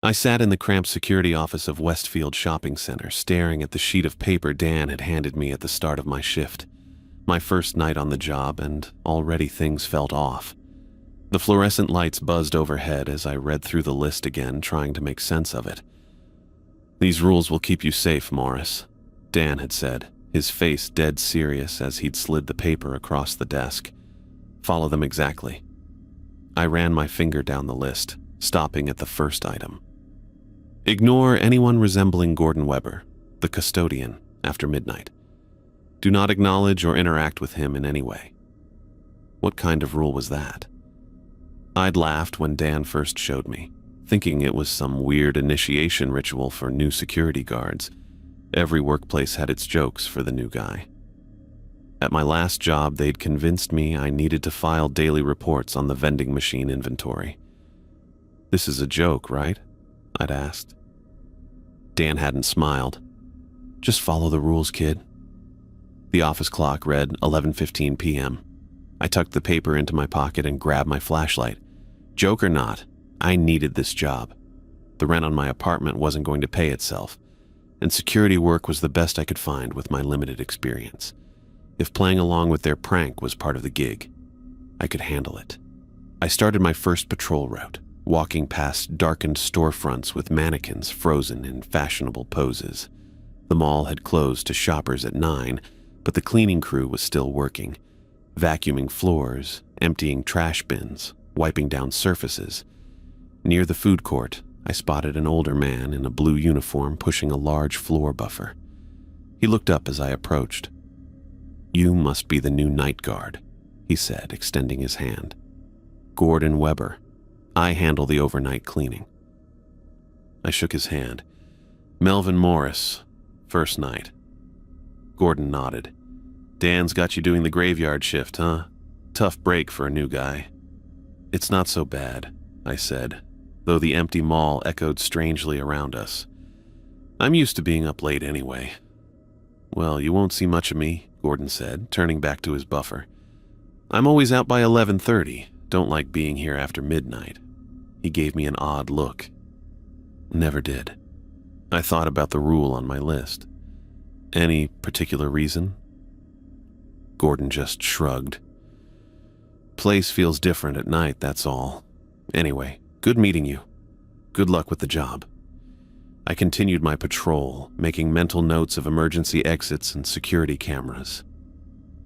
I sat in the cramped security office of Westfield Shopping Center, staring at the sheet of paper Dan had handed me at the start of my shift. My first night on the job, and already things felt off. The fluorescent lights buzzed overhead as I read through the list again, trying to make sense of it. "These rules will keep you safe, Morris," Dan had said, his face dead serious as he'd slid the paper across the desk. "Follow them exactly." I ran my finger down the list, stopping at the first item. Ignore anyone resembling Gordon Webber, the custodian, after midnight. Do not acknowledge or interact with him in any way. What kind of rule was that? I'd laughed when Dan first showed me, thinking it was some weird initiation ritual for new security guards. Every workplace had its jokes for the new guy. At my last job, they'd convinced me I needed to file daily reports on the vending machine inventory. "This is a joke, right?" I'd asked. Dan hadn't smiled. "Just follow the rules, kid." The office clock read 11:15 p.m. I tucked the paper into my pocket and grabbed my flashlight. Joke or not, I needed this job. The rent on my apartment wasn't going to pay itself, and security work was the best I could find with my limited experience. If playing along with their prank was part of the gig, I could handle it. I started my first patrol route, walking past darkened storefronts with mannequins frozen in fashionable poses. The mall had closed to shoppers at 9, but the cleaning crew was still working, vacuuming floors, emptying trash bins, wiping down surfaces. Near the food court, I spotted an older man in a blue uniform pushing a large floor buffer. He looked up as I approached. "You must be the new night guard," he said, extending his hand. "Gordon Webber. I handle the overnight cleaning." I shook his hand. "Melvin Morris. First night." Gordon nodded. "Dan's got you doing the graveyard shift, huh? Tough break for a new guy." "It's not so bad," I said, though the empty mall echoed strangely around us. "I'm used to being up late anyway." "Well, you won't see much of me," Gordon said, turning back to his buffer. "I'm always out by 11:30. Don't like being here after midnight." He gave me an odd look. Never did. I thought about the rule on my list. "Any particular reason?" Gordon just shrugged. "Place feels different at night, that's all. Anyway, good meeting you. Good luck with the job." I continued my patrol, making mental notes of emergency exits and security cameras.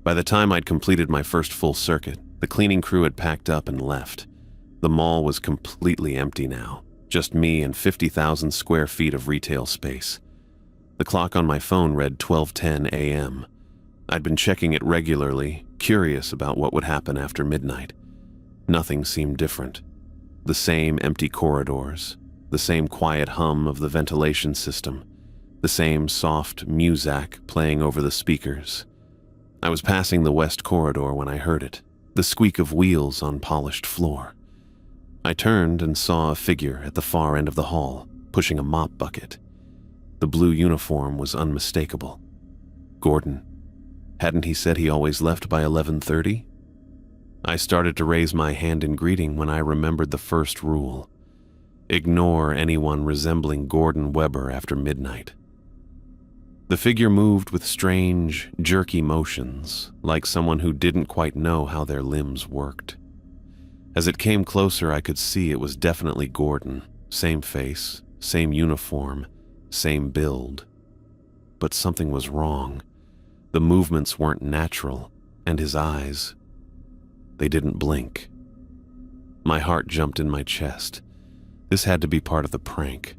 By the time I'd completed my first full circuit, the cleaning crew had packed up and left. The mall was completely empty now, just me and 50,000 square feet of retail space. The clock on my phone read 12:10 a.m. I'd been checking it regularly, curious about what would happen after midnight. Nothing seemed different. The same empty corridors, the same quiet hum of the ventilation system, the same soft muzak playing over the speakers. I was passing the west corridor when I heard it, the squeak of wheels on polished floor. I turned and saw a figure at the far end of the hall, pushing a mop bucket. The blue uniform was unmistakable. Gordon. Hadn't he said he always left by 11:30? I started to raise my hand in greeting when I remembered the first rule. Ignore anyone resembling Gordon Webber after midnight. The figure moved with strange, jerky motions, like someone who didn't quite know how their limbs worked. As it came closer, I could see it was definitely Gordon. Same face, same uniform, same build. But something was wrong. The movements weren't natural, and his eyes, they didn't blink. My heart jumped in my chest. This had to be part of the prank.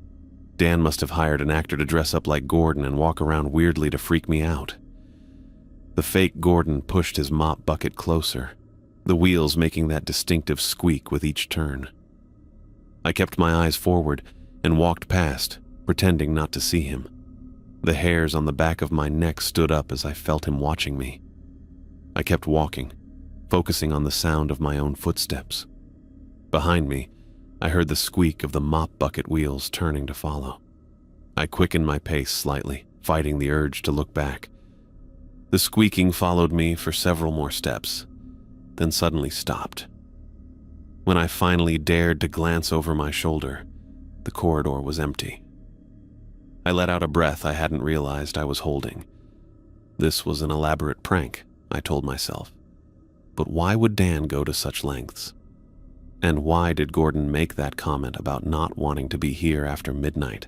Dan must have hired an actor to dress up like Gordon and walk around weirdly to freak me out. The fake Gordon pushed his mop bucket closer, the wheels making that distinctive squeak with each turn. I kept my eyes forward and walked past, pretending not to see him. The hairs on the back of my neck stood up as I felt him watching me. I kept walking, focusing on the sound of my own footsteps. Behind me, I heard the squeak of the mop bucket wheels turning to follow. I quickened my pace slightly, fighting the urge to look back. The squeaking followed me for several more steps, then suddenly stopped. When I finally dared to glance over my shoulder, the corridor was empty. I let out a breath I hadn't realized I was holding. This was an elaborate prank, I told myself. But why would Dan go to such lengths? And why did Gordon make that comment about not wanting to be here after midnight?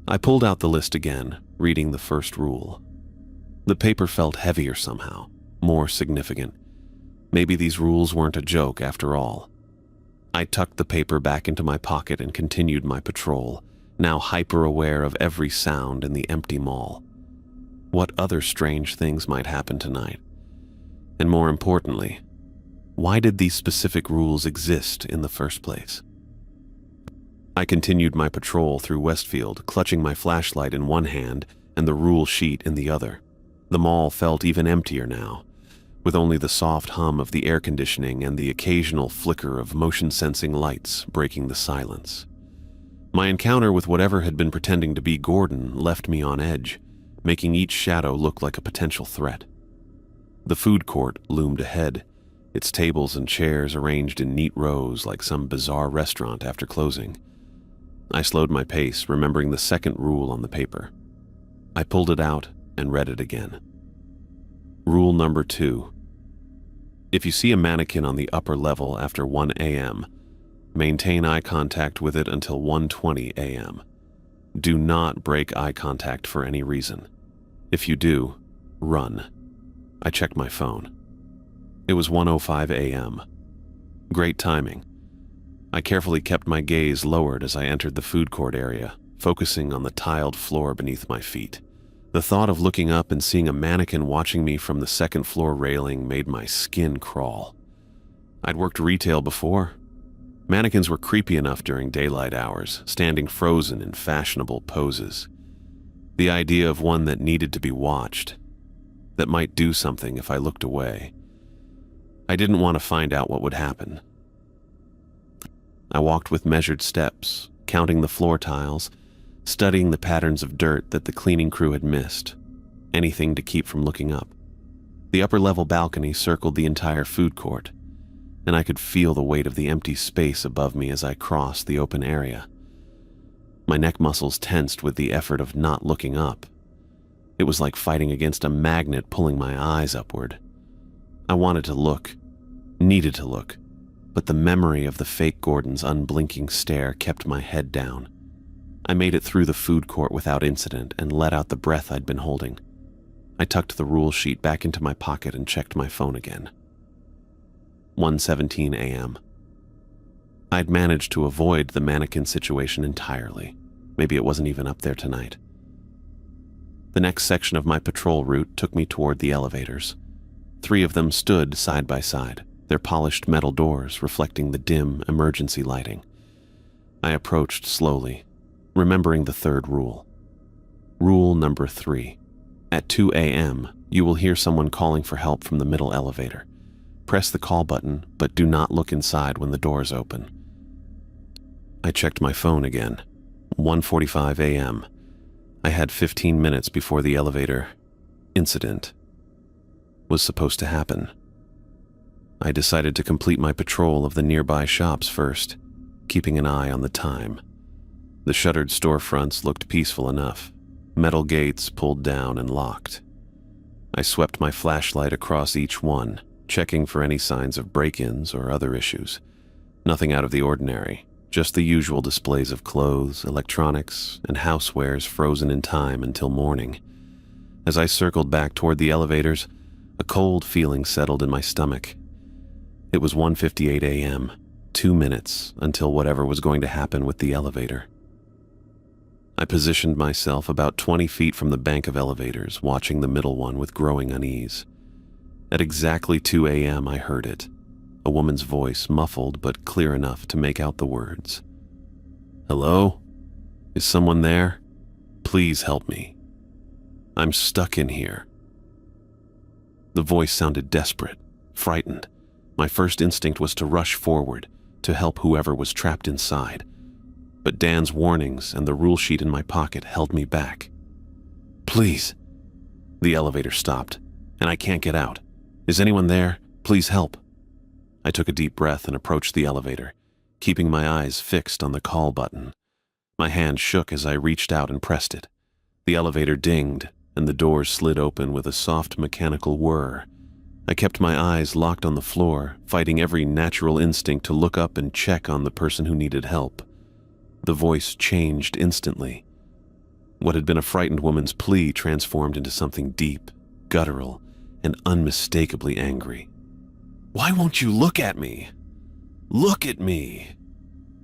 I pulled out the list again, reading the first rule. The paper felt heavier somehow, more significant. Maybe these rules weren't a joke after all. I tucked the paper back into my pocket and continued my patrol, now hyper-aware of every sound in the empty mall. What other strange things might happen tonight? And more importantly, why did these specific rules exist in the first place? I continued my patrol through Westfield, clutching my flashlight in one hand and the rule sheet in the other. The mall felt even emptier now, with only the soft hum of the air conditioning and the occasional flicker of motion-sensing lights breaking the silence. My encounter with whatever had been pretending to be Gordon left me on edge, making each shadow look like a potential threat. The food court loomed ahead, its tables and chairs arranged in neat rows like some bizarre restaurant after closing. I slowed my pace, remembering the second rule on the paper. I pulled it out and read it again. Rule number 2. If you see a mannequin on the upper level after 1 a.m., maintain eye contact with it until 1:20 a.m. Do not break eye contact for any reason. If you do, run. I checked my phone. It was 1:05 a.m. Great timing. I carefully kept my gaze lowered as I entered the food court area, focusing on the tiled floor beneath my feet. The thought of looking up and seeing a mannequin watching me from the second floor railing made my skin crawl. I'd worked retail before. Mannequins were creepy enough during daylight hours, standing frozen in fashionable poses. The idea of one that needed to be watched, that might do something if I looked away. I didn't want to find out what would happen. I walked with measured steps, counting the floor tiles, studying the patterns of dirt that the cleaning crew had missed, anything to keep from looking up. The upper-level balcony circled the entire food court, and I could feel the weight of the empty space above me as I crossed the open area. My neck muscles tensed with the effort of not looking up. It was like fighting against a magnet pulling my eyes upward. I wanted to look, needed to look, but the memory of the fake Gordon's unblinking stare kept my head down. I made it through the food court without incident and let out the breath I'd been holding. I tucked the rule sheet back into my pocket and checked my phone again. 1:17 a.m. I'd managed to avoid the mannequin situation entirely. Maybe it wasn't even up there tonight. The next section of my patrol route took me toward the elevators. 3 of them stood side by side, their polished metal doors reflecting the dim emergency lighting. I approached slowly, remembering the third rule. Rule number 3. At 2 a.m., you will hear someone calling for help from the middle elevator. Press the call button, but do not look inside when the doors open. I checked my phone again. 1:45 a.m. I had 15 minutes before the elevator incident was supposed to happen. I decided to complete my patrol of the nearby shops first, keeping an eye on the time. The shuttered storefronts looked peaceful enough, metal gates pulled down and locked. I swept my flashlight across each one, checking for any signs of break-ins or other issues. Nothing out of the ordinary, just the usual displays of clothes, electronics, and housewares frozen in time until morning. As I circled back toward the elevators, a cold feeling settled in my stomach. It was 1:58 a.m., 2 minutes until whatever was going to happen with the elevator. I positioned myself about 20 feet from the bank of elevators, watching the middle one with growing unease. At exactly 2 a.m., I heard it, a woman's voice, muffled but clear enough to make out the words. "Hello? Is someone there? Please help me. I'm stuck in here." The voice sounded desperate, frightened. My first instinct was to rush forward, to help whoever was trapped inside. But Dan's warnings and the rule sheet in my pocket held me back. "Please." The elevator stopped, and I can't get out. "Is anyone there? Please help." I took a deep breath and approached the elevator, keeping my eyes fixed on the call button. My hand shook as I reached out and pressed it. The elevator dinged, and the doors slid open with a soft mechanical whir. I kept my eyes locked on the floor, fighting every natural instinct to look up and check on the person who needed help. The voice changed instantly. What had been a frightened woman's plea transformed into something deep, guttural, and unmistakably angry. "Why won't you look at me? Look at me!"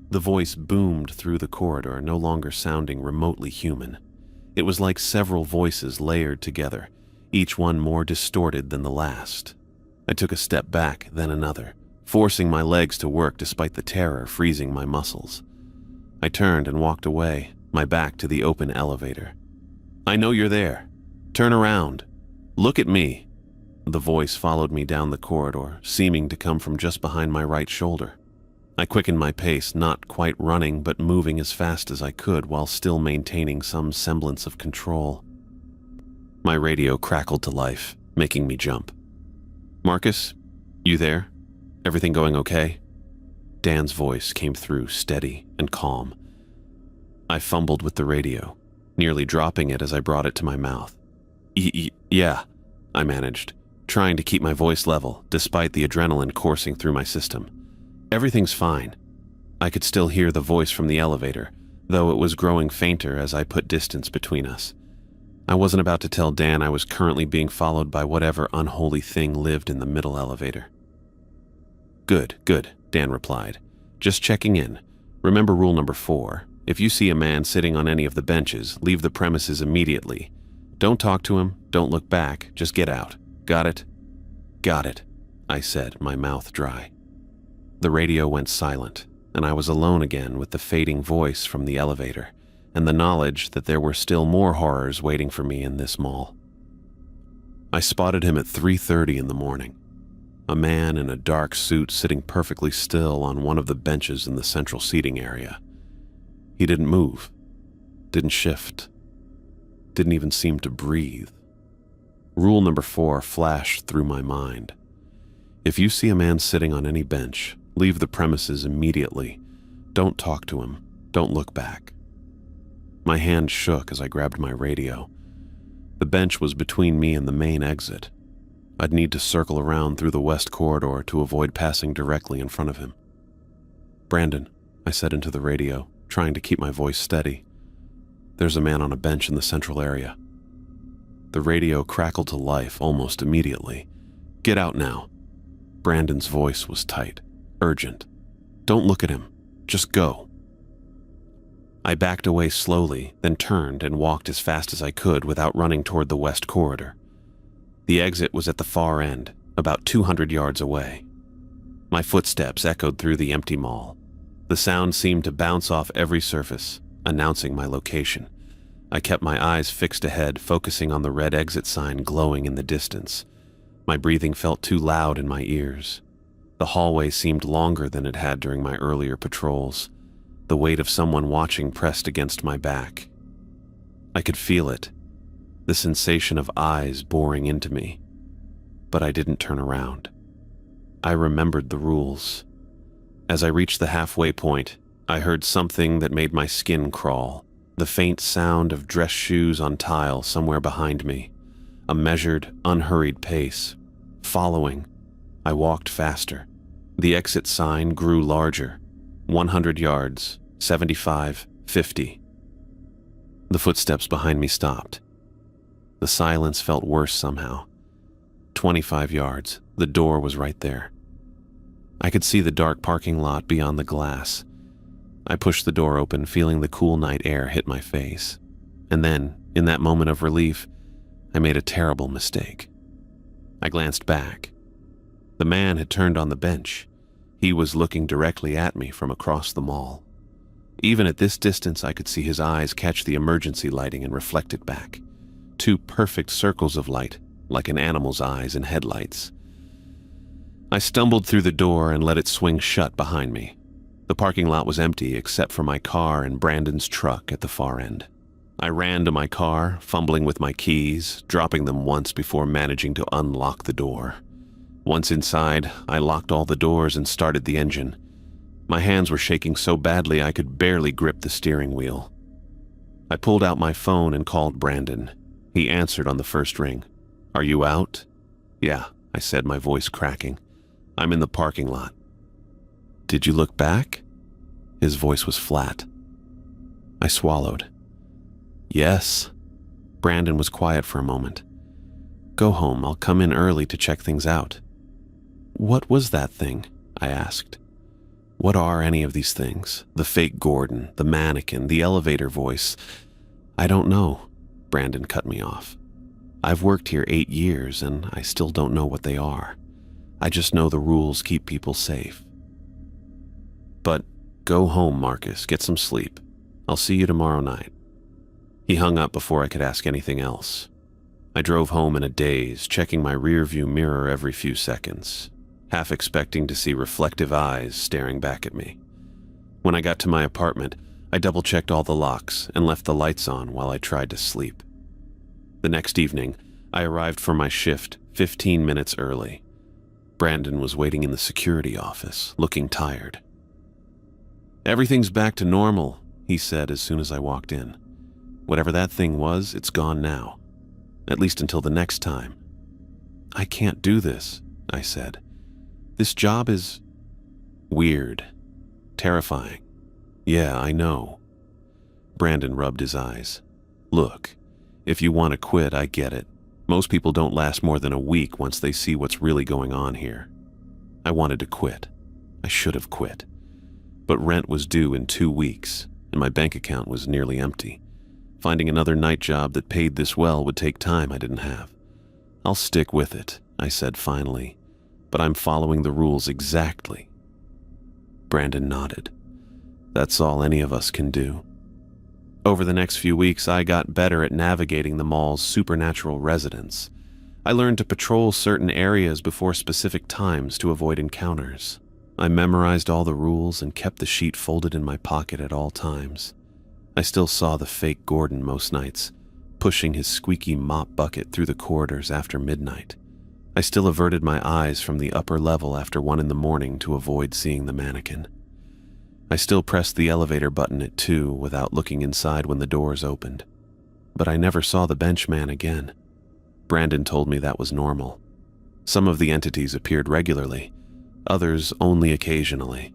The voice boomed through the corridor, no longer sounding remotely human. It was like several voices layered together, each one more distorted than the last. I took a step back, then another, forcing my legs to work despite the terror freezing my muscles. I turned and walked away, my back to the open elevator. "I know you're there. Turn around. Look at me." The voice followed me down the corridor, seeming to come from just behind my right shoulder. I quickened my pace, not quite running, but moving as fast as I could while still maintaining some semblance of control. My radio crackled to life, making me jump. "Marcus, you there? Everything going okay?" Dan's voice came through, steady and calm. I fumbled with the radio, nearly dropping it as I brought it to my mouth. Yeah, I managed, trying to keep my voice level, despite the adrenaline coursing through my system. "Everything's fine." I could still hear the voice from the elevator, though it was growing fainter as I put distance between us. I wasn't about to tell Dan I was currently being followed by whatever unholy thing lived in the middle elevator. Good, Dan replied. "Just checking in. Remember rule number 4. If you see a man sitting on any of the benches, leave the premises immediately. Don't talk to him, don't look back, just get out. Got it?" "Got it," I said, my mouth dry. The radio went silent, and I was alone again with the fading voice from the elevator, and the knowledge that there were still more horrors waiting for me in this mall. I spotted him at 3:30 in the morning. A man in a dark suit sitting perfectly still on one of the benches in the central seating area. He didn't move, didn't shift, didn't even seem to breathe. Rule number 4 flashed through my mind. If you see a man sitting on any bench, leave the premises immediately. Don't talk to him. Don't look back. My hand shook as I grabbed my radio. The bench was between me and the main exit. I'd need to circle around through the west corridor to avoid passing directly in front of him. "Brandon," I said into the radio, trying to keep my voice steady. "There's a man on a bench in the central area." The radio crackled to life almost immediately. "Get out now." Brandon's voice was tight, urgent. "Don't look at him. Just go." I backed away slowly, then turned and walked as fast as I could without running toward the west corridor. The exit was at the far end, about 200 yards away. My footsteps echoed through the empty mall. The sound seemed to bounce off every surface, announcing my location. I kept my eyes fixed ahead, focusing on the red exit sign glowing in the distance. My breathing felt too loud in my ears. The hallway seemed longer than it had during my earlier patrols. The weight of someone watching pressed against my back. I could feel it, the sensation of eyes boring into me. But I didn't turn around. I remembered the rules. As I reached the halfway point, I heard something that made my skin crawl. The faint sound of dress shoes on tile somewhere behind me. A measured, unhurried pace. Following, I walked faster. The exit sign grew larger. 100 yards, 75, 50. The footsteps behind me stopped. The silence felt worse somehow. 25 yards, the door was right there. I could see the dark parking lot beyond the glass. I pushed the door open, feeling the cool night air hit my face. And then, in that moment of relief, I made a terrible mistake. I glanced back. The man had turned on the bench. He was looking directly at me from across the mall. Even at this distance, I could see his eyes catch the emergency lighting and reflect it back. 2 perfect circles of light, like an animal's eyes in headlights. I stumbled through the door and let it swing shut behind me. The parking lot was empty except for my car and Brandon's truck at the far end. I ran to my car, fumbling with my keys, dropping them once before managing to unlock the door. Once inside, I locked all the doors and started the engine. My hands were shaking so badly I could barely grip the steering wheel. I pulled out my phone and called Brandon. He answered on the first ring. "Are you out?" "Yeah," I said, my voice cracking. "I'm in the parking lot." "Did you look back?" His voice was flat. I swallowed. "Yes." Brandon was quiet for a moment. "Go home. I'll come in early to check things out." "What was that thing?" I asked. "What are any of these things? The fake Gordon, the mannequin, the elevator voice?" "I don't know." Brandon cut me off. "I've worked here 8 years and I still don't know what they are. I just know the rules keep people safe." "But go home, Marcus. Get some sleep. I'll see you tomorrow night." He hung up before I could ask anything else. I drove home in a daze, checking my rearview mirror every few seconds, half expecting to see reflective eyes staring back at me. When I got to my apartment, I double-checked all the locks and left the lights on while I tried to sleep. The next evening, I arrived for my shift 15 minutes early. Brandon was waiting in the security office, looking tired. "Everything's back to normal," he said as soon as I walked in. "Whatever that thing was, it's gone now. At least until the next time." "I can't do this," I said. "This job is weird, terrifying." "Yeah, I know." Brandon rubbed his eyes. "Look, if you want to quit, I get it. Most people don't last more than a week once they see what's really going on here." I wanted to quit. I should have quit. But rent was due in 2 weeks, and my bank account was nearly empty. Finding another night job that paid this well would take time I didn't have. "I'll stick with it," I said finally, "but I'm following the rules exactly." Brandon nodded. "That's all any of us can do." Over the next few weeks, I got better at navigating the mall's supernatural residents. I learned to patrol certain areas before specific times to avoid encounters. I memorized all the rules and kept the sheet folded in my pocket at all times. I still saw the fake Gordon most nights, pushing his squeaky mop bucket through the corridors after midnight. I still averted my eyes from the upper level after 1 in the morning to avoid seeing the mannequin. I still pressed the elevator button at 2 without looking inside when the doors opened. But I never saw the benchman again. Brandon told me that was normal. Some of the entities appeared regularly, others only occasionally.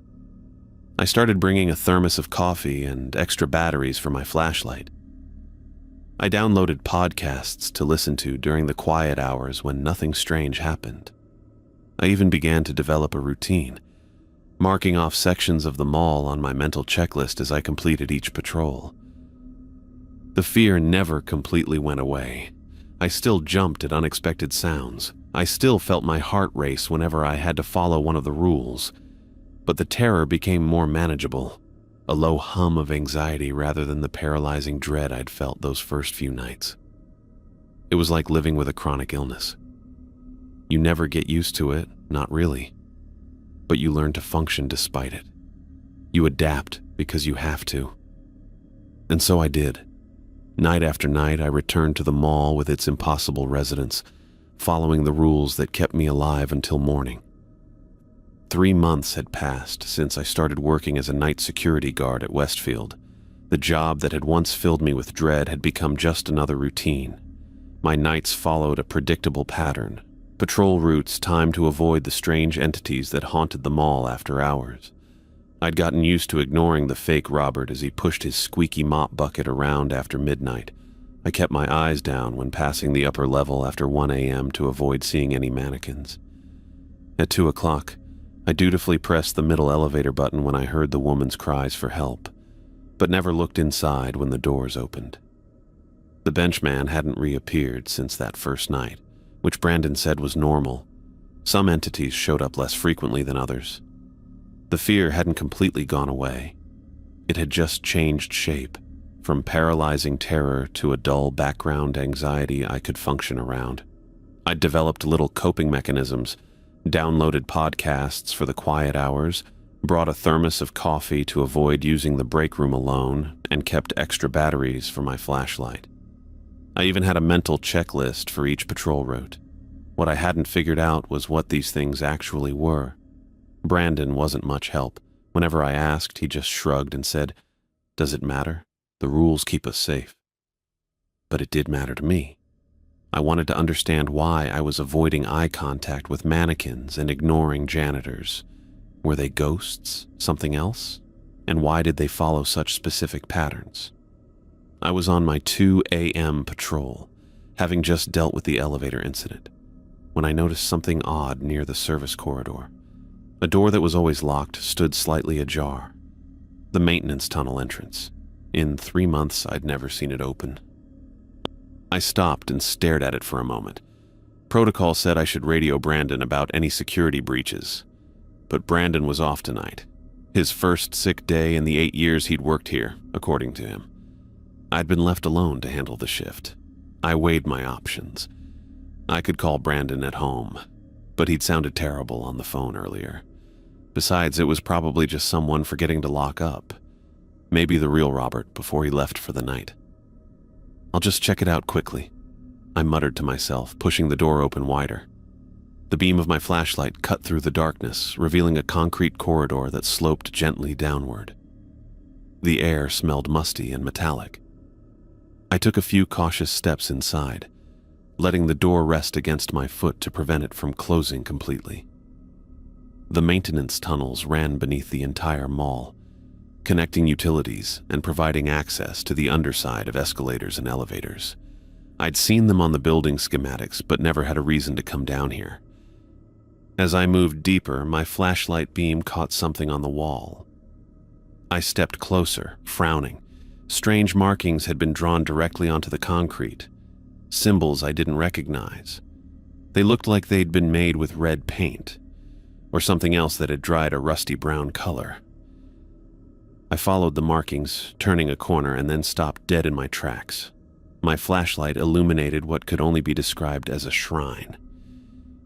I started bringing a thermos of coffee and extra batteries for my flashlight. I downloaded podcasts to listen to during the quiet hours when nothing strange happened. I even began to develop a routine, marking off sections of the mall on my mental checklist as I completed each patrol. The fear never completely went away. I still jumped at unexpected sounds. I still felt my heart race whenever I had to follow one of the rules. But the terror became more manageable, a low hum of anxiety rather than the paralyzing dread I'd felt those first few nights. It was like living with a chronic illness. You never get used to it, not really. But you learn to function despite it. You adapt because you have to. And so I did. Night after night, I returned to the mall with its impossible residents, following the rules that kept me alive until morning. 3 months had passed since I started working as a night security guard at Westfield. The job that had once filled me with dread had become just another routine. My nights followed a predictable pattern. Patrol routes timed to avoid the strange entities that haunted the mall after hours. I'd gotten used to ignoring the fake Robert as he pushed his squeaky mop bucket around after midnight. I kept my eyes down when passing the upper level after 1 a.m. to avoid seeing any mannequins. At 2 o'clock, I dutifully pressed the middle elevator button when I heard the woman's cries for help, but never looked inside when the doors opened. The benchman hadn't reappeared since that first night, which Brandon said was normal. Some entities showed up less frequently than others. The fear hadn't completely gone away. It had just changed shape, from paralyzing terror to a dull background anxiety I could function around. I'd developed little coping mechanisms, downloaded podcasts for the quiet hours, brought a thermos of coffee to avoid using the break room alone, and kept extra batteries for my flashlight. I even had a mental checklist for each patrol route. What I hadn't figured out was what these things actually were. Brandon wasn't much help, Whenever I asked, he just shrugged and said, "Does it matter? The rules keep us safe." But it did matter to me. I wanted to understand why I was avoiding eye contact with mannequins and ignoring janitors. Were they ghosts? Something else? And why did they follow such specific patterns? I was on my 2 a.m. patrol, having just dealt with the elevator incident, when I noticed something odd near the service corridor. A door that was always locked stood slightly ajar. The maintenance tunnel entrance. In 3 months, I'd never seen it open. I stopped and stared at it for a moment. Protocol said I should radio Brandon about any security breaches. But Brandon was off tonight. His first sick day in the 8 years he'd worked here, according to him. I'd been left alone to handle the shift. I weighed my options. I could call Brandon at home, but he'd sounded terrible on the phone earlier. Besides, it was probably just someone forgetting to lock up. Maybe the real Robert before he left for the night. "I'll just check it out quickly," I muttered to myself, pushing the door open wider. The beam of my flashlight cut through the darkness, revealing a concrete corridor that sloped gently downward. The air smelled musty and metallic. I took a few cautious steps inside, letting the door rest against my foot to prevent it from closing completely. The maintenance tunnels ran beneath the entire mall, connecting utilities and providing access to the underside of escalators and elevators. I'd seen them on the building schematics, but never had a reason to come down here. As I moved deeper, my flashlight beam caught something on the wall. I stepped closer, frowning. Strange markings had been drawn directly onto the concrete, symbols I didn't recognize. They looked like they'd been made with red paint, or something else that had dried a rusty brown color. I followed the markings, turning a corner, and then stopped dead in my tracks. My flashlight illuminated what could only be described as a shrine.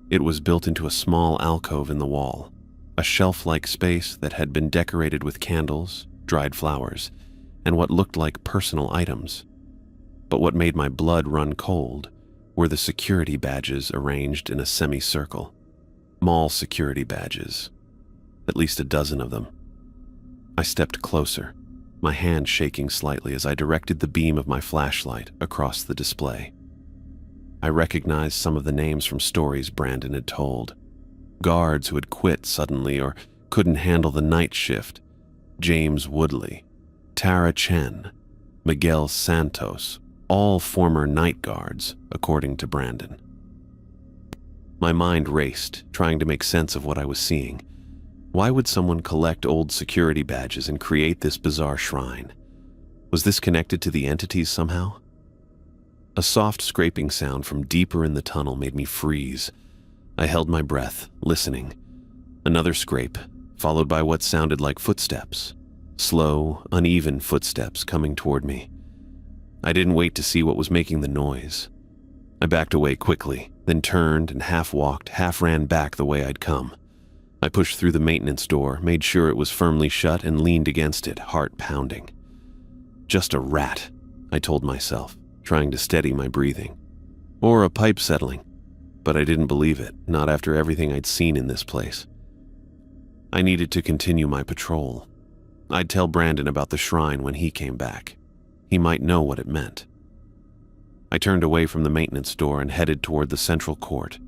It was built into a small alcove in the wall, a shelf-like space that had been decorated with candles, dried flowers, and what looked like personal items. But what made my blood run cold were the security badges arranged in a semicircle. Mall security badges. At least a dozen of them. I stepped closer, my hand shaking slightly as I directed the beam of my flashlight across the display. I recognized some of the names from stories Brandon had told. Guards who had quit suddenly or couldn't handle the night shift. James Woodley, Tara Chen, Miguel Santos, all former night guards, according to Brandon. My mind raced, trying to make sense of what I was seeing. Why would someone collect old security badges and create this bizarre shrine? Was this connected to the entities somehow? A soft scraping sound from deeper in the tunnel made me freeze. I held my breath, listening. Another scrape, followed by what sounded like footsteps. Slow, uneven footsteps coming toward me. I didn't wait to see what was making the noise. I backed away quickly, then turned and half walked, half ran back the way I'd come. I pushed through the maintenance door, made sure it was firmly shut, and leaned against it, heart pounding. Just a rat, I told myself, trying to steady my breathing. Or a pipe settling. But I didn't believe it, not after everything I'd seen in this place. I needed to continue my patrol. I'd tell Brandon about the shrine when he came back. He might know what it meant. I turned away from the maintenance door and headed toward the central court,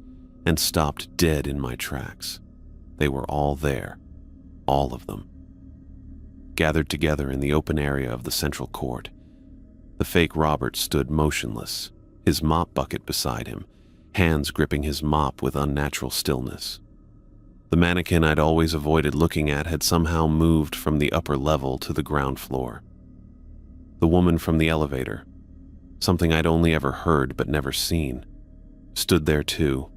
and stopped dead in my tracks. They were all there, all of them. Gathered together in the open area of the central court, the fake Robert stood motionless, his mop bucket beside him, hands gripping his mop with unnatural stillness. The mannequin I'd always avoided looking at had somehow moved from the upper level to the ground floor. The woman from the elevator, something I'd only ever heard but never seen, stood there too,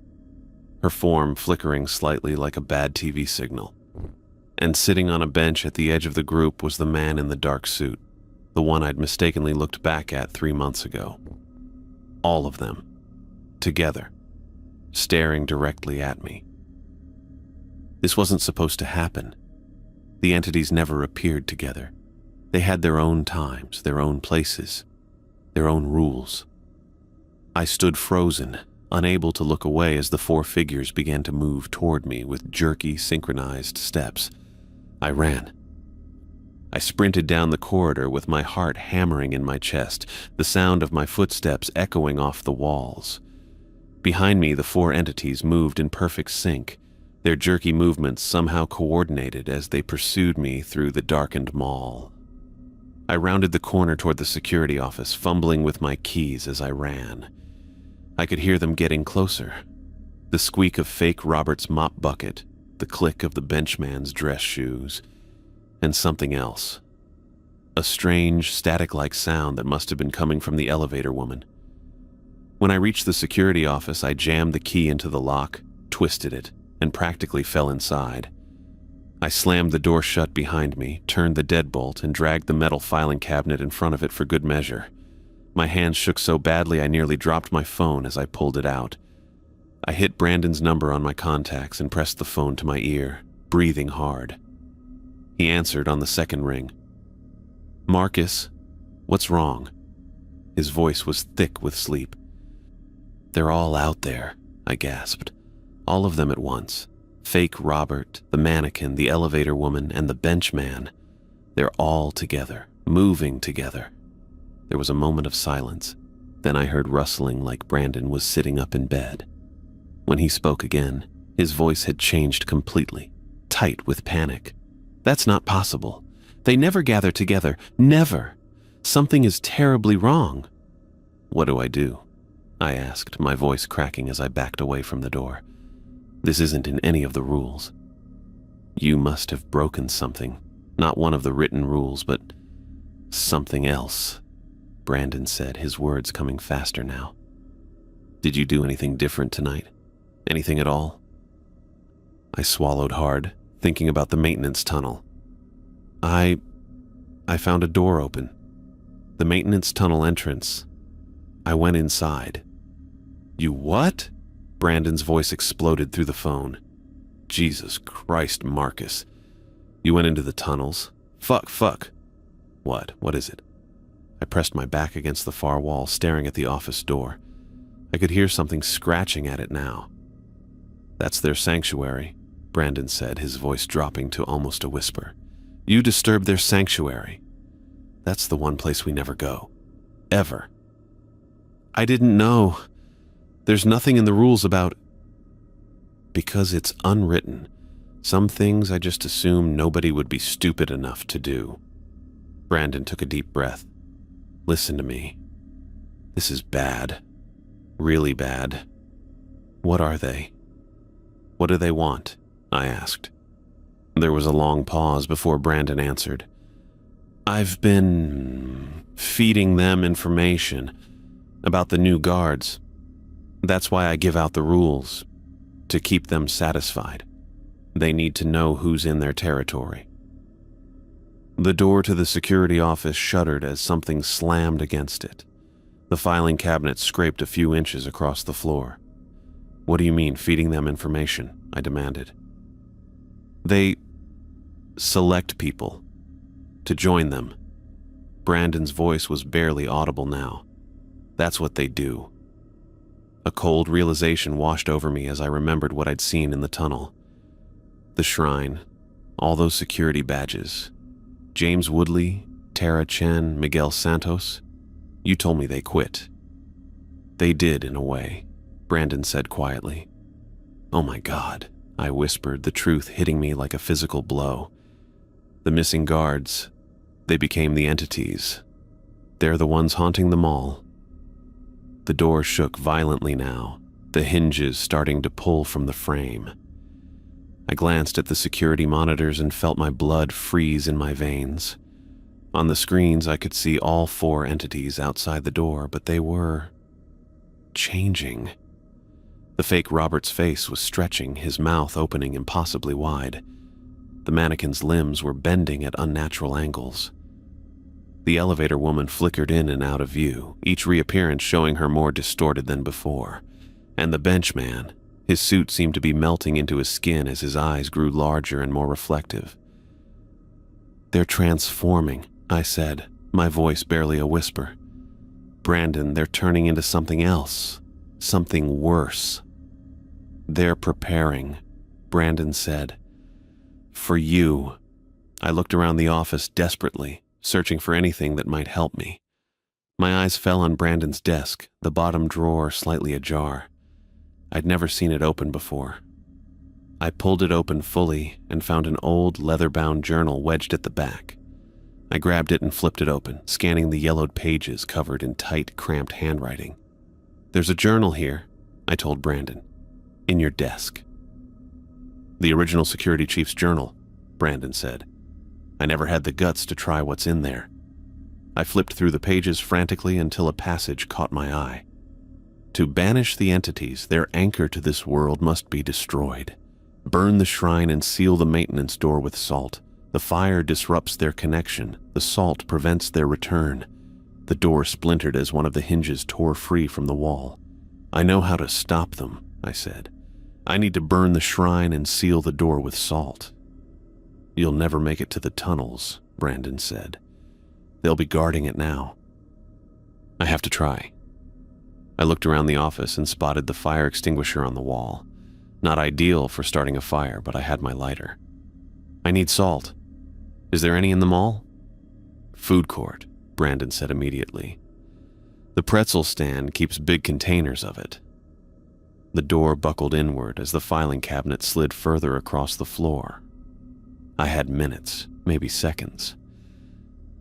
her form flickering slightly like a bad TV signal. And sitting on a bench at the edge of the group was the man in the dark suit, the one I'd mistakenly looked back at 3 months ago. All of them, together, staring directly at me. This wasn't supposed to happen. The entities never appeared together. They had their own times, their own places, their own rules. I stood frozen, unable to look away as the 4 figures began to move toward me with jerky, synchronized steps. I ran. I sprinted down the corridor with my heart hammering in my chest, the sound of my footsteps echoing off the walls. Behind me, the four entities moved in perfect sync, their jerky movements somehow coordinated as they pursued me through the darkened mall. I rounded the corner toward the security office, fumbling with my keys as I ran. I could hear them getting closer. The squeak of fake Robert's mop bucket, the click of the benchman's dress shoes, and something else. A strange, static-like sound that must have been coming from the elevator woman. When I reached the security office, I jammed the key into the lock, twisted it, and practically fell inside. I slammed the door shut behind me, turned the deadbolt, and dragged the metal filing cabinet in front of it for good measure. My hands shook so badly I nearly dropped my phone as I pulled it out. I hit Brandon's number on my contacts and pressed the phone to my ear, breathing hard. He answered on the second ring. "Marcus, what's wrong?" His voice was thick with sleep. "They're all out there," I gasped. "All of them at once. Fake Robert, the mannequin, the elevator woman, and the benchman. They're all together, moving together." There was a moment of silence. Then I heard rustling like Brandon was sitting up in bed. When he spoke again, his voice had changed completely, tight with panic. "That's not possible. They never gather together. Never. Something is terribly wrong." "What do I do?" I asked, my voice cracking as I backed away from the door. "This isn't in any of the rules." "You must have broken something. Not one of the written rules, but something else," Brandon said, his words coming faster now. "Did you do anything different tonight? Anything at all?" I swallowed hard, thinking about the maintenance tunnel. I found a door open. The maintenance tunnel entrance. I went inside." "You what?" Brandon's voice exploded through the phone. "Jesus Christ, Marcus. You went into the tunnels? Fuck. What? What is it?" I pressed my back against the far wall, staring at the office door. I could hear something scratching at it now. "That's their sanctuary," Brandon said, his voice dropping to almost a whisper. "You disturbed their sanctuary. That's the one place we never go. Ever." "I didn't know. There's nothing in the rules about..." "Because it's unwritten. Some things I just assume nobody would be stupid enough to do." Brandon took a deep breath. "Listen to me. This is bad. Really bad." "What are they? What do they want?" I asked. There was a long pause before Brandon answered. "I've been feeding them information about the new guards. That's why I give out the rules, to keep them satisfied. They need to know who's in their territory." The door to the security office shuddered as something slammed against it. The filing cabinet scraped a few inches across the floor. "What do you mean, feeding them information?" I demanded. "They select people to join them." Brandon's voice was barely audible now. "That's what they do." A cold realization washed over me as I remembered what I'd seen in the tunnel. The shrine, all those security badges. James Woodley, Tara Chen, Miguel Santos. You told me they quit. "They did, in a way," Brandon said quietly. "Oh my God," I whispered, the truth hitting me like a physical blow. "The missing guards, they became the entities. They're the ones haunting the mall." The door shook violently now, the hinges starting to pull from the frame. I glanced at the security monitors and felt my blood freeze in my veins. On the screens, I could see all four entities outside the door, but they were changing. The fake Robert's face was stretching, his mouth opening impossibly wide. The mannequin's limbs were bending at unnatural angles. The elevator woman flickered in and out of view, each reappearance showing her more distorted than before. And the benchman, his suit seemed to be melting into his skin as his eyes grew larger and more reflective. "They're transforming," I said, my voice barely a whisper. "Brandon, they're turning into something else, something worse." "They're preparing," Brandon said. "For you." I looked around the office desperately, searching for anything that might help me. My eyes fell on Brandon's desk, the bottom drawer slightly ajar. I'd never seen it open before. I pulled it open fully and found an old leather-bound journal wedged at the back. I grabbed it and flipped it open, scanning the yellowed pages covered in tight, cramped handwriting. "There's a journal here," I told Brandon. "In your desk." "The original security chief's journal," Brandon said. "I never had the guts to try what's in there." I flipped through the pages frantically until a passage caught my eye. "To banish the entities, their anchor to this world must be destroyed. Burn the shrine and seal the maintenance door with salt. The fire disrupts their connection. The salt prevents their return." The door splintered as one of the hinges tore free from the wall. "I know how to stop them," I said. "I need to burn the shrine and seal the door with salt." "You'll never make it to the tunnels," Brandon said. "They'll be guarding it now." "I have to try." I looked around the office and spotted the fire extinguisher on the wall. Not ideal for starting a fire, but I had my lighter. "I need salt. Is there any in the mall?" "Food court," Brandon said immediately. "The pretzel stand keeps big containers of it." The door buckled inward as the filing cabinet slid further across the floor. I had minutes, maybe seconds.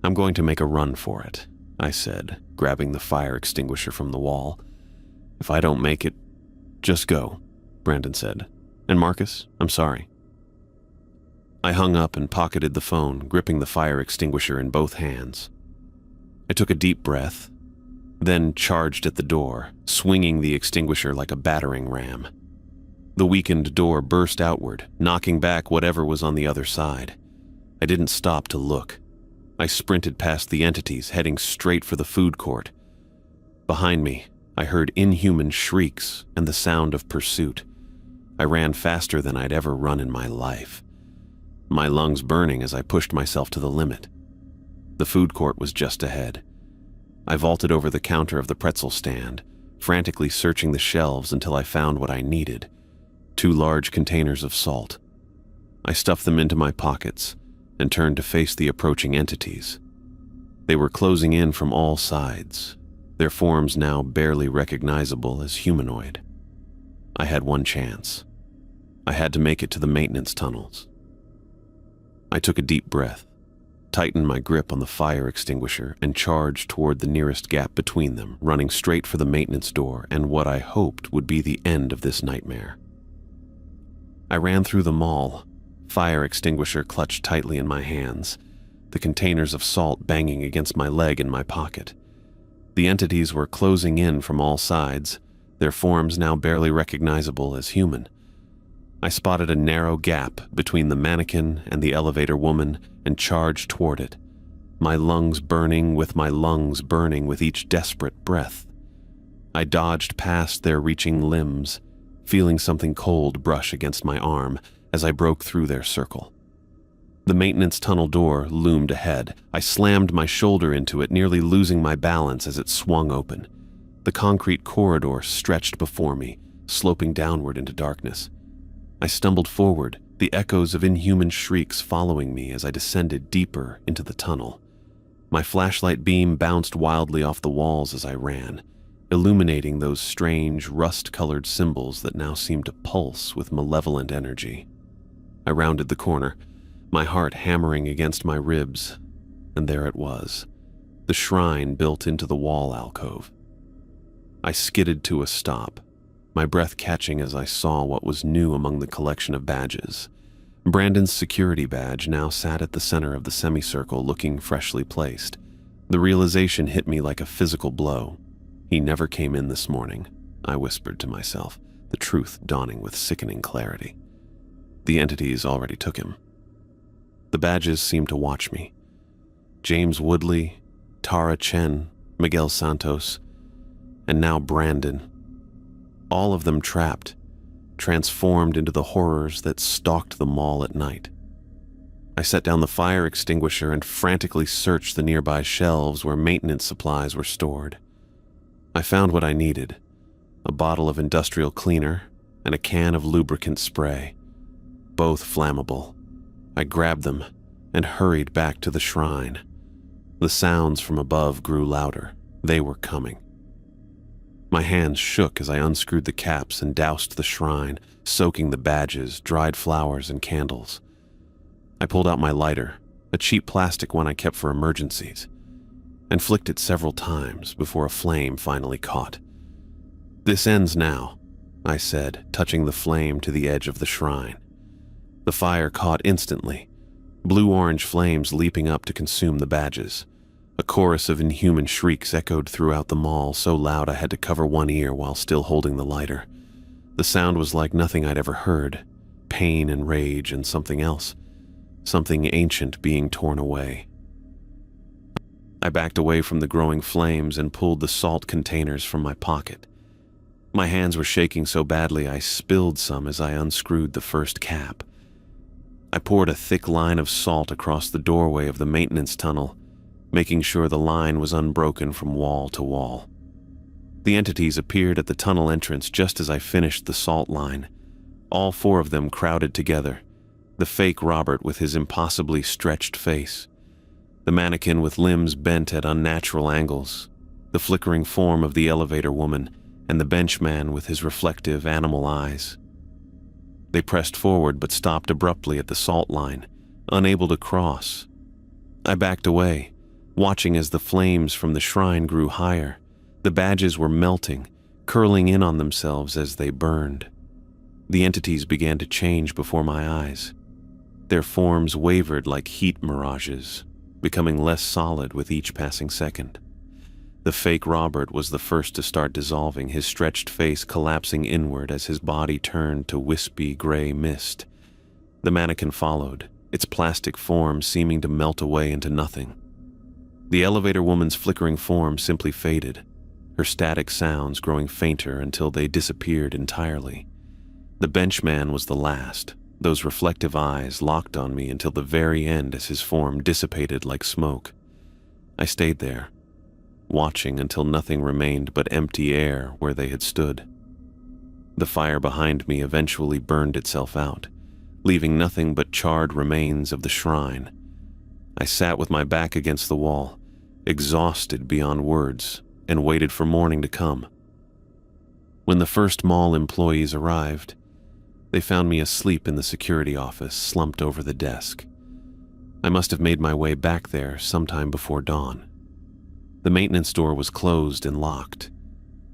"I'm going to make a run for it," I said, grabbing the fire extinguisher from the wall. "If I don't make it, just go," Brandon said. "And Marcus, I'm sorry." I hung up and pocketed the phone, gripping the fire extinguisher in both hands. I took a deep breath, then charged at the door, swinging the extinguisher like a battering ram. The weakened door burst outward, knocking back whatever was on the other side. I didn't stop to look. I sprinted past the entities, heading straight for the food court. Behind me, I heard inhuman shrieks and the sound of pursuit. I ran faster than I'd ever run in my life, my lungs burning as I pushed myself to the limit. The food court was just ahead. I vaulted over the counter of the pretzel stand, frantically searching the shelves until I found what I needed: 2 large containers of salt. I stuffed them into my pockets and turned to face the approaching entities. They were closing in from all sides, their forms now barely recognizable as humanoid. I had one chance. I had to make it to the maintenance tunnels. I took a deep breath, tightened my grip on the fire extinguisher, and charged toward the nearest gap between them, running straight for the maintenance door and what I hoped would be the end of this nightmare. I ran through the mall, fire extinguisher clutched tightly in my hands, the containers of salt banging against my leg in my pocket. The entities were closing in from all sides, their forms now barely recognizable as human. I spotted a narrow gap between the mannequin and the elevator woman and charged toward it, my lungs burning with each desperate breath. I dodged past their reaching limbs, feeling something cold brush against my arm as I broke through their circle. The maintenance tunnel door loomed ahead. I slammed my shoulder into it, nearly losing my balance as it swung open. The concrete corridor stretched before me, sloping downward into darkness. I stumbled forward, the echoes of inhuman shrieks following me as I descended deeper into the tunnel. My flashlight beam bounced wildly off the walls as I ran, illuminating those strange, rust-colored symbols that now seemed to pulse with malevolent energy. I rounded the corner, my heart hammering against my ribs, and there it was, the shrine built into the wall alcove. I skidded to a stop, my breath catching as I saw what was new among the collection of badges. Brandon's security badge now sat at the center of the semicircle, looking freshly placed. The realization hit me like a physical blow. He never came in this morning, I whispered to myself, the truth dawning with sickening clarity. The entities already took him. The badges seemed to watch me. James Woodley, Tara Chen, Miguel Santos, and now Brandon. All of them trapped, transformed into the horrors that stalked the mall at night. I set down the fire extinguisher and frantically searched the nearby shelves where maintenance supplies were stored. I found what I needed: a bottle of industrial cleaner and a can of lubricant spray, both flammable. I grabbed them and hurried back to the shrine. The sounds from above grew louder. They were coming. My hands shook as I unscrewed the caps and doused the shrine, soaking the badges, dried flowers, and candles. I pulled out my lighter, a cheap plastic one I kept for emergencies, and flicked it several times before a flame finally caught. "This ends now," I said, touching the flame to the edge of the shrine. The fire caught instantly, blue-orange flames leaping up to consume the badges. A chorus of inhuman shrieks echoed throughout the mall, so loud I had to cover one ear while still holding the lighter. The sound was like nothing I'd ever heard, pain and rage and something else, something ancient being torn away. I backed away from the growing flames and pulled the salt containers from my pocket. My hands were shaking so badly I spilled some as I unscrewed the first cap. I poured a thick line of salt across the doorway of the maintenance tunnel, making sure the line was unbroken from wall to wall. The entities appeared at the tunnel entrance just as I finished the salt line. All four of them crowded together, the fake Robert with his impossibly stretched face, the mannequin with limbs bent at unnatural angles, the flickering form of the elevator woman, and the benchman with his reflective animal eyes. They pressed forward but stopped abruptly at the salt line, unable to cross. I backed away, watching as the flames from the shrine grew higher. The badges were melting, curling in on themselves as they burned. The entities began to change before my eyes. Their forms wavered like heat mirages, becoming less solid with each passing second. The fake Robert was the first to start dissolving, his stretched face collapsing inward as his body turned to wispy gray mist. The mannequin followed, its plastic form seeming to melt away into nothing. The elevator woman's flickering form simply faded, her static sounds growing fainter until they disappeared entirely. The benchman was the last, those reflective eyes locked on me until the very end as his form dissipated like smoke. I stayed there, watching until nothing remained but empty air where they had stood. The fire behind me eventually burned itself out, leaving nothing but charred remains of the shrine. I sat with my back against the wall, exhausted beyond words, and waited for morning to come. When the first mall employees arrived, they found me asleep in the security office, slumped over the desk. I must have made my way back there sometime before dawn. The maintenance door was closed and locked,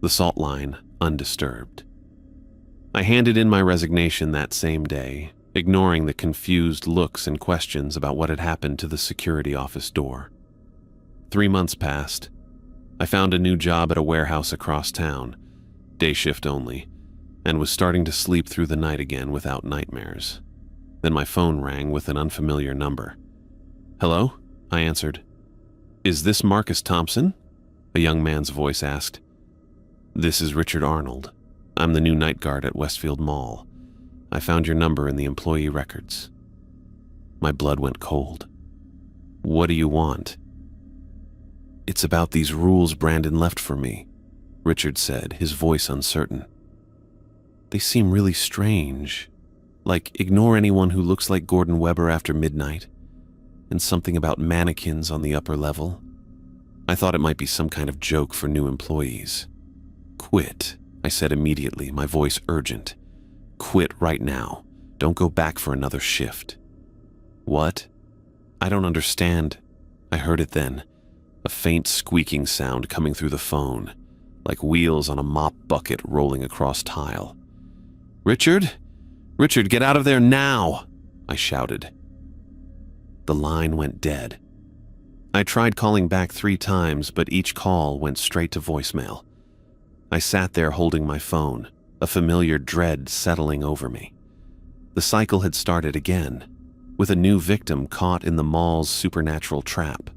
the salt line undisturbed. I handed in my resignation that same day, ignoring the confused looks and questions about what had happened to the security office door. 3 months passed. I found a new job at a warehouse across town, day shift only, and was starting to sleep through the night again without nightmares. Then my phone rang with an unfamiliar number. "Hello?" I answered. "Is this Marcus Thompson?" a young man's voice asked. "This is Richard Arnold. I'm the new night guard at Westfield Mall. I found your number in the employee records." My blood went cold. "What do you want?" "It's about these rules Brandon left for me," Richard said, his voice uncertain. "They seem really strange. Like, ignore anyone who looks like Gordon Webber after midnight, and something about mannequins on the upper level." I thought it might be some kind of joke for new employees. "Quit," I said immediately, my voice urgent. "Quit right now. Don't go back for another shift." "What?" "I don't understand." I heard it then, a faint squeaking sound coming through the phone, like wheels on a mop bucket rolling across tile. "Richard? Richard, get out of there now!" I shouted. The line went dead. I tried calling back 3 times, but each call went straight to voicemail. I sat there holding my phone, a familiar dread settling over me. The cycle had started again, with a new victim caught in the mall's supernatural trap.